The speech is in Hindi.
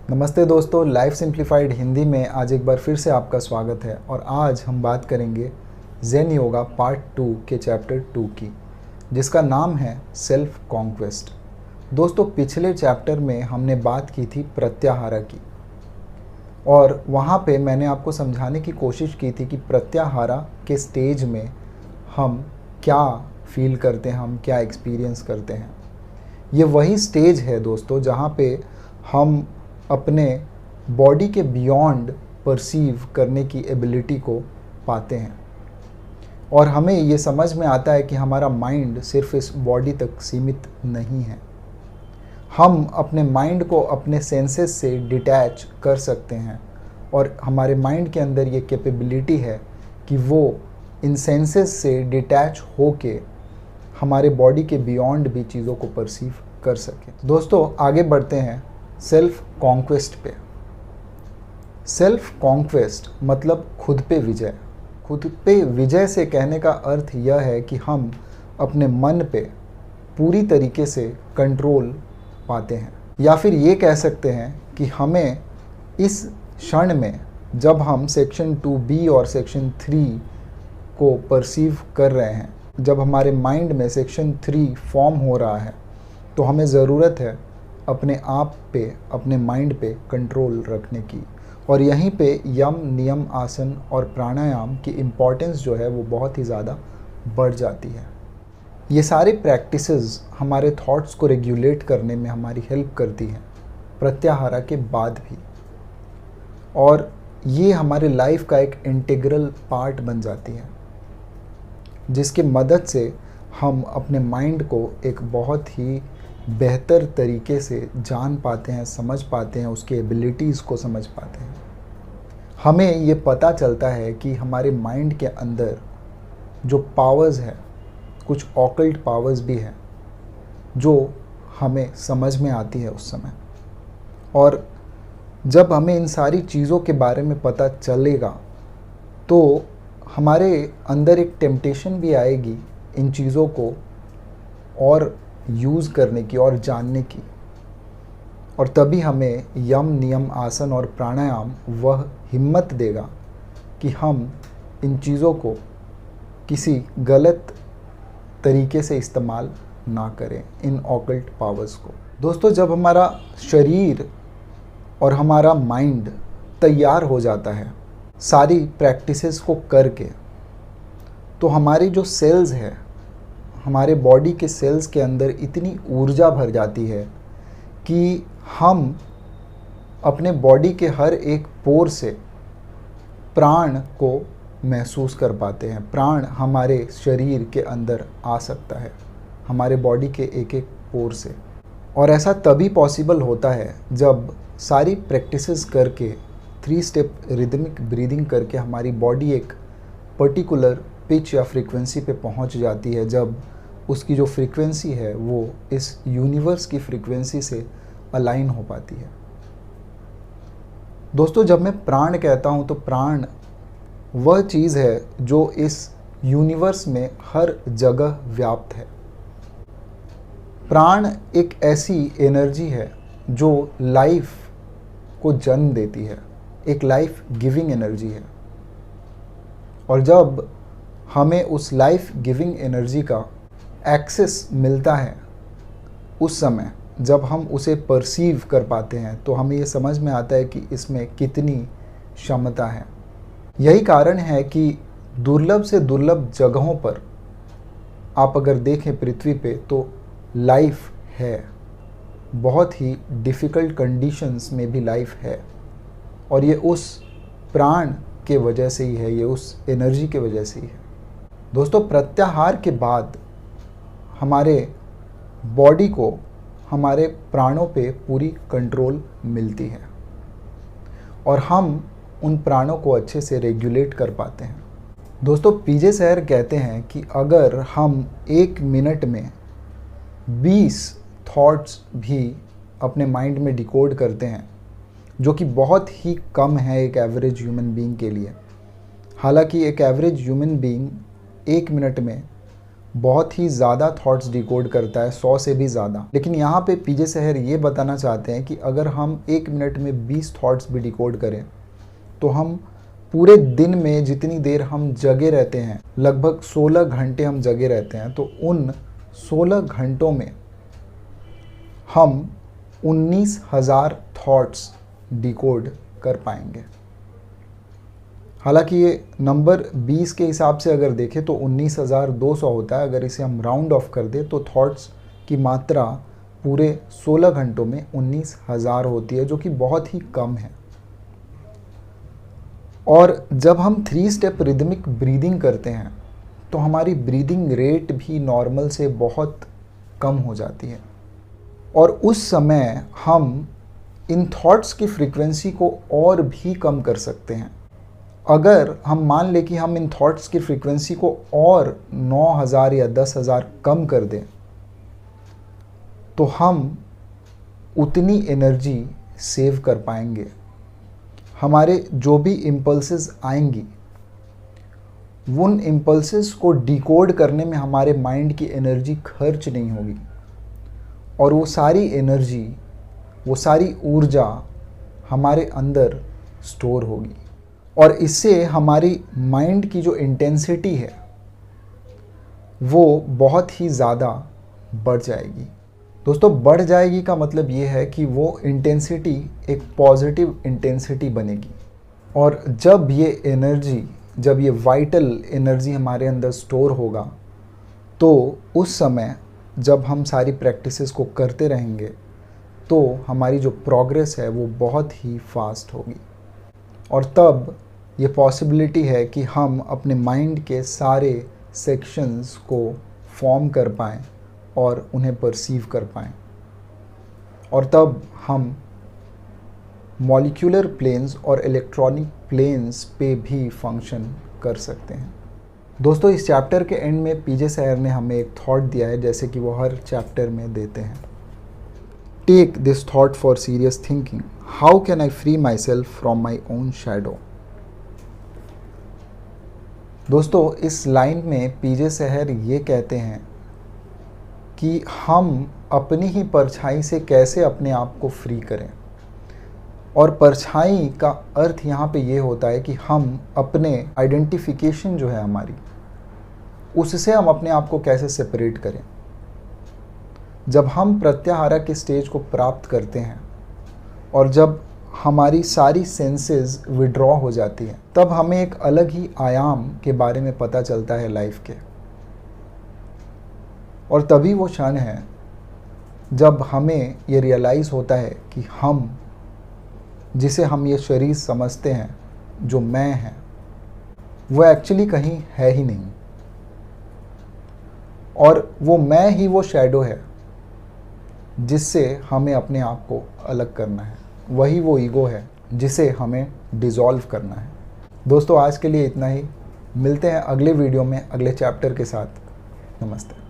नमस्ते दोस्तों, लाइफ सिंप्लीफाइड हिंदी में आज एक बार फिर से आपका स्वागत है। और आज हम बात करेंगे ज़ेन योगा पार्ट 2 के चैप्टर 2 की, जिसका नाम है सेल्फ कॉन्क्वेस्ट। दोस्तों, पिछले चैप्टर में हमने बात की थी प्रत्याहारा की, और वहाँ पे मैंने आपको समझाने की कोशिश की थी कि प्रत्याहारा के स्टेज में हम क्या फील करते हैं, हम क्या एक्सपीरियंस करते हैं। ये वही स्टेज है दोस्तों जहाँ पे हम अपने बॉडी के बियॉन्ड परसीव करने की एबिलिटी को पाते हैं, और हमें ये समझ में आता है कि हमारा माइंड सिर्फ इस बॉडी तक सीमित नहीं है। हम अपने माइंड को अपने सेंसेस से डिटैच कर सकते हैं, और हमारे माइंड के अंदर ये कैपेबिलिटी है कि वो इन सेंसेस से डिटैच होके हमारे बॉडी के बियॉन्ड भी चीज़ों को परसीव कर सके। दोस्तों, आगे बढ़ते हैं सेल्फ कॉन्क्वेस्ट पे। सेल्फ कॉन्क्वेस्ट मतलब खुद पे विजय। खुद पे विजय से कहने का अर्थ यह है कि हम अपने मन पे पूरी तरीके से कंट्रोल पाते हैं, या फिर ये कह सकते हैं कि हमें इस क्षण में जब हम सेक्शन 2B और सेक्शन 3 को परसीव कर रहे हैं, जब हमारे माइंड में सेक्शन 3 फॉर्म हो रहा है, तो हमें ज़रूरत है अपने आप पे, अपने माइंड पे कंट्रोल रखने की। और यहीं पे यम, नियम, आसन और प्राणायाम की इम्पॉर्टेंस जो है वो बहुत ही ज़्यादा बढ़ जाती है। ये सारे प्रैक्टिसेस हमारे थॉट्स को रेगुलेट करने में हमारी हेल्प करती हैं प्रत्याहारा के बाद भी, और ये हमारे लाइफ का एक इंटीग्रल पार्ट बन जाती है, जिसके मदद से हम अपने माइंड को एक बहुत ही बेहतर तरीके से जान पाते हैं, समझ पाते हैं, उसकी एबिलिटीज़ को समझ पाते हैं। हमें ये पता चलता है कि हमारे माइंड के अंदर जो पावर्स है, कुछ ऑकल्ट पावर्स भी हैं जो हमें समझ में आती है उस समय। और जब हमें इन सारी चीज़ों के बारे में पता चलेगा तो हमारे अंदर एक टेम्पटेशन भी आएगी इन चीज़ों को और यूज़ करने की और जानने की। और तभी हमें यम, नियम, आसन और प्राणायाम वह हिम्मत देगा कि हम इन चीज़ों को किसी गलत तरीके से इस्तेमाल ना करें, इन ऑकल्ट पावर्स को। दोस्तों, जब हमारा शरीर और हमारा माइंड तैयार हो जाता है सारी प्रैक्टिसेस को करके, तो हमारी जो सेल्स है, हमारे बॉडी के सेल्स के अंदर इतनी ऊर्जा भर जाती है कि हम अपने बॉडी के हर एक पोर से प्राण को महसूस कर पाते हैं। प्राण हमारे शरीर के अंदर आ सकता है, हमारे बॉडी के एक एक पोर से। और ऐसा तभी पॉसिबल होता है जब सारी प्रैक्टिसेस करके 3 स्टेप रिदमिक ब्रीदिंग करके हमारी बॉडी एक पर्टिकुलर पिच या फ्रीक्वेंसी पे पहुंच जाती है, जब उसकी जो फ्रीक्वेंसी है वो इस यूनिवर्स की फ्रीक्वेंसी से अलाइन हो पाती है। दोस्तों, जब मैं प्राण कहता हूँ तो प्राण वह चीज़ है जो इस यूनिवर्स में हर जगह व्याप्त है। प्राण एक ऐसी एनर्जी है जो लाइफ को जन्म देती है, एक लाइफ गिविंग एनर्जी है। और जब हमें उस लाइफ गिविंग एनर्जी का एक्सेस मिलता है, उस समय जब हम उसे परसीव कर पाते हैं, तो हमें ये समझ में आता है कि इसमें कितनी क्षमता है। यही कारण है कि दुर्लभ से दुर्लभ जगहों पर आप अगर देखें पृथ्वी पे, तो लाइफ है। बहुत ही डिफ़िकल्ट कंडीशंस में भी लाइफ है, और ये उस प्राण के वजह से ही है, ये उस एनर्जी के वजह से ही है। दोस्तों, प्रत्याहार के बाद हमारे बॉडी को हमारे प्राणों पे पूरी कंट्रोल मिलती है, और हम उन प्राणों को अच्छे से रेगुलेट कर पाते हैं। दोस्तों, पीजे सर कहते हैं कि अगर हम 1 मिनट में 20 थॉट्स भी अपने माइंड में डिकोड करते हैं, जो कि बहुत ही कम है एक एवरेज ह्यूमन बीइंग के लिए। हालांकि एक एवरेज ह्यूमन बीइंग 1 मिनट में बहुत ही ज़्यादा थॉट्स डिकोड करता है, 100 से भी ज़्यादा। लेकिन यहाँ पे पीजे सहर ये बताना चाहते हैं कि अगर हम 1 मिनट में 20 थॉट्स भी डिकोड करें तो हम पूरे दिन में जितनी देर हम जगे रहते हैं, लगभग 16 घंटे हम जगे रहते हैं, तो उन 16 घंटों में हम 19,000 थॉट्स डिकोड कर पाएंगे। हालांकि ये नंबर 20 के हिसाब से अगर देखें तो 19,200 होता है। अगर इसे हम राउंड ऑफ कर दें तो थॉट्स की मात्रा पूरे 16 घंटों में 19,000 होती है, जो कि बहुत ही कम है। और जब हम 3 स्टेप रिदमिक ब्रीदिंग करते हैं तो हमारी ब्रीदिंग रेट भी नॉर्मल से बहुत कम हो जाती है, और उस समय हम इन थॉट्स की फ्रीक्वेंसी को और भी कम कर सकते हैं। अगर हम मान लें कि हम इन थॉट्स की फ्रीक्वेंसी को और 9,000 या 10,000 कम कर दें तो हम उतनी एनर्जी सेव कर पाएंगे। हमारे जो भी इम्पल्सेस आएंगी, उन इम्पल्सेस को डिकोड करने में हमारे माइंड की एनर्जी खर्च नहीं होगी, और वो सारी एनर्जी, वो सारी ऊर्जा हमारे अंदर स्टोर होगी, और इससे हमारी माइंड की जो इंटेंसिटी है वो बहुत ही ज़्यादा बढ़ जाएगी। दोस्तों, बढ़ जाएगी का मतलब ये है कि वो इंटेंसिटी एक पॉजिटिव इंटेंसिटी बनेगी, और जब ये एनर्जी, जब ये वाइटल एनर्जी हमारे अंदर स्टोर होगा, तो उस समय जब हम सारी प्रैक्टिसेस को करते रहेंगे तो हमारी जो प्रोग्रेस है वो बहुत ही फास्ट होगी, और तब ये पॉसिबिलिटी है कि हम अपने माइंड के सारे सेक्शंस को फॉर्म कर पाएँ और उन्हें परसीव कर पाएँ, और तब हम मॉलिक्यूलर प्लेन्स और इलेक्ट्रॉनिक प्लेन्स पे भी फंक्शन कर सकते हैं। दोस्तों, इस चैप्टर के एंड में पीजे सहर ने हमें एक थॉट दिया है, जैसे कि वो हर चैप्टर में देते हैं। Take this thought for serious thinking, how can I free myself from my own shadow. दोस्तों, इस लाइन में पीजे सहर ये कहते हैं कि हम अपनी ही परछाई से कैसे अपने आप को फ्री करें, और परछाई का अर्थ यहाँ पे ये होता है कि हम अपने आइडेंटिफिकेशन जो है हमारी, उससे हम अपने आप को कैसे सेपरेट करें। जब हम प्रत्याहारा के स्टेज को प्राप्त करते हैं और जब हमारी सारी सेंसेस विड्रॉ हो जाती हैं, तब हमें एक अलग ही आयाम के बारे में पता चलता है लाइफ के, और तभी वो क्षण है जब हमें ये रियलाइज़ होता है कि हम, जिसे हम ये शरीर समझते हैं, जो मैं है, वो एक्चुअली कहीं है ही नहीं, और वो मैं ही वो शैडो है जिससे हमें अपने आप को अलग करना है। वही वो ईगो है जिसे हमें डिज़ोल्व करना है। दोस्तों, आज के लिए इतना ही। मिलते हैं अगले वीडियो में अगले चैप्टर के साथ। नमस्ते।